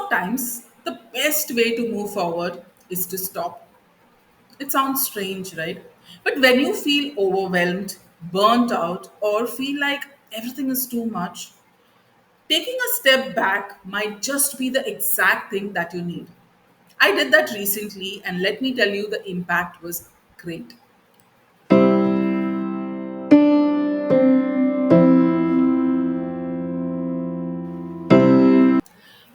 Sometimes the best way to move forward is to stop. It sounds strange, right? But when you feel overwhelmed, burnt out, or feel like everything is too much, taking a step back might just be the exact thing that you need. I did that recently, and let me tell you, the impact was great.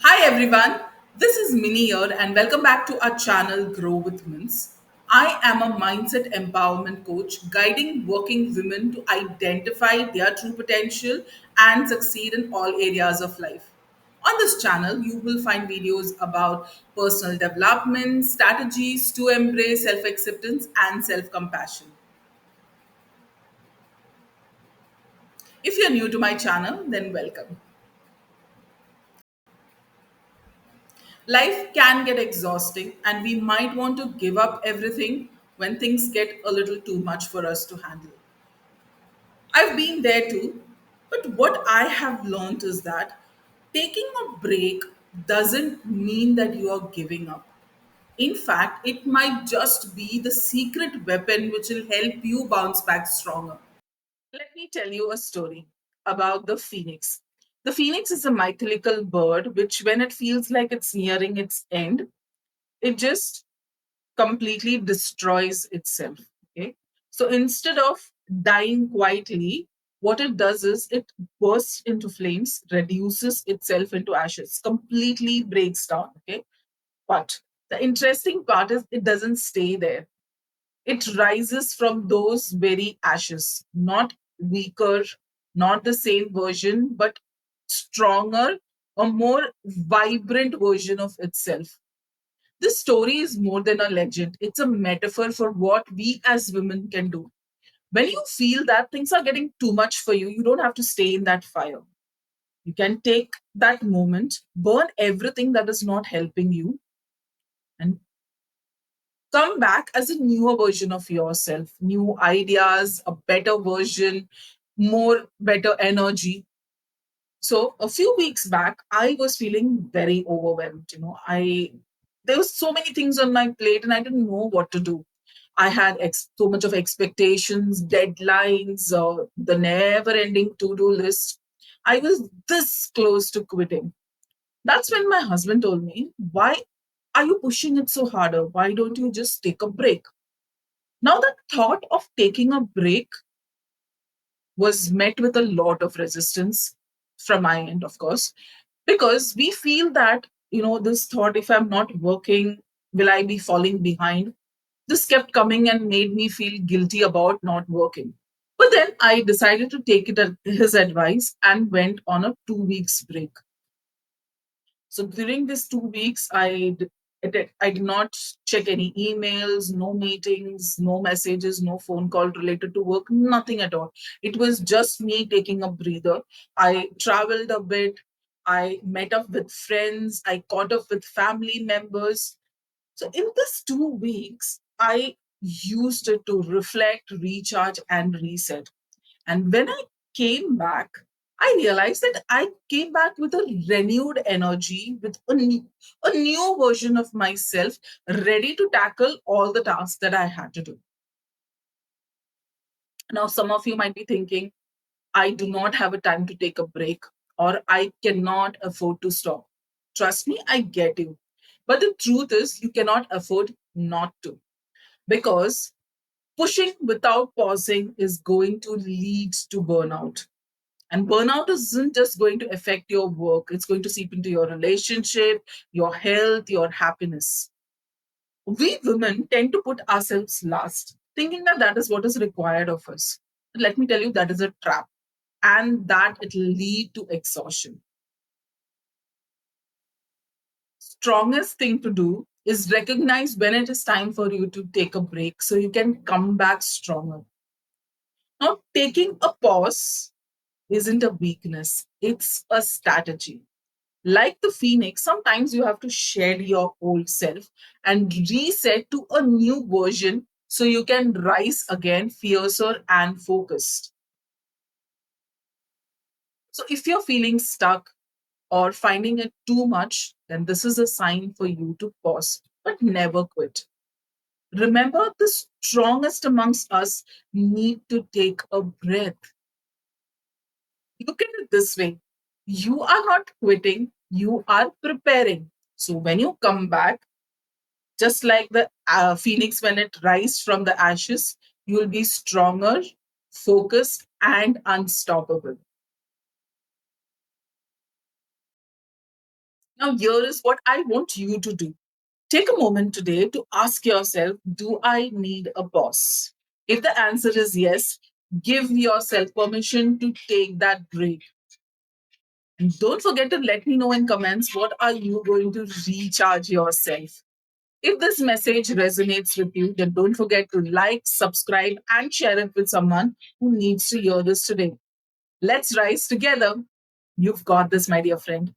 Hi everyone, this is Minnie here, and welcome back to our channel Grow with Minz. I am a mindset empowerment coach guiding working women to identify their true potential and succeed in all areas of life. On this channel, you will find videos about personal development, strategies to embrace self acceptance and self compassion. If you're new to my channel, then welcome. Life can get exhausting, and we might want to give up everything when things get a little too much for us to handle. I've been there too, but what I have learned is that taking a break doesn't mean that you are giving up. In fact, it might just be the secret weapon which will help you bounce back stronger. Let me tell you a story about the phoenix. The phoenix is a mythological bird which, when it feels like it's nearing its end, it just completely destroys itself. Okay. So instead of dying quietly, what it does is it bursts into flames, reduces itself into ashes, completely breaks down. Okay. But the interesting part is it doesn't stay there. It rises from those very ashes, not weaker, not the same version, but stronger, a more vibrant version of itself. This story is more than a legend. It's a metaphor for what we as women can do. When you feel that things are getting too much for you, you don't have to stay in that fire. You can take that moment, burn everything that is not helping you, and come back as a newer version of yourself, new ideas, a better version, more better energy. So a few weeks back, I was feeling very overwhelmed. I there was so many things on my plate, and I didn't know what to do. I had so much of expectations, deadlines, the never-ending to-do list. I was this close to quitting. That's when my husband told me, "Why are you pushing it so harder? Why don't you just take a break?" Now, the thought of taking a break was met with a lot of resistance from my end, of course, because we feel that, this thought, if I'm not working, will I be falling behind? This kept coming and made me feel guilty about not working. But then I decided to take it at his advice and went on a 2 weeks break. So during these 2 weeks, I did not check any emails, no meetings, no messages, no phone call related to work, nothing at all. It was just me taking a breather. I traveled a bit. I met up with friends. I caught up with family members. So in this 2 weeks, I used it to reflect, recharge, and reset. And when I came back, I realized that I came back with a renewed energy, with a new version of myself, ready to tackle all the tasks that I had to do. Now, some of you might be thinking, I do not have a time to take a break, or I cannot afford to stop. Trust me, I get you. But the truth is, you cannot afford not to, because pushing without pausing is going to lead to burnout. And burnout isn't just going to affect your work, it's going to seep into your relationship, your health, your happiness. We women tend to put ourselves last, thinking that that is what is required of us. But let me tell you, that is a trap, and that it will lead to exhaustion. Strongest thing to do is recognize when it is time for you to take a break so you can come back stronger. Now, taking a pause isn't a weakness, it's a strategy. Like the phoenix, sometimes you have to shed your old self and reset to a new version so you can rise again fiercer and focused. So, if you're feeling stuck or finding it too much, then this is a sign for you to pause, but never quit. Remember, the strongest amongst us need to take a breath. Look at it this way: you are not quitting, you are preparing. So when you come back, just like the phoenix when it rises from the ashes, you will be stronger, focused, and unstoppable. Now, here is what I want you to do. Take a moment today to ask yourself, do I need a boss? If the answer is yes, give yourself permission to take that break. And don't forget to let me know in comments, what are you going to recharge yourself? If this message resonates with you, then don't forget to like, subscribe, and share it with someone who needs to hear this today. Let's rise together. You've got this, my dear friend.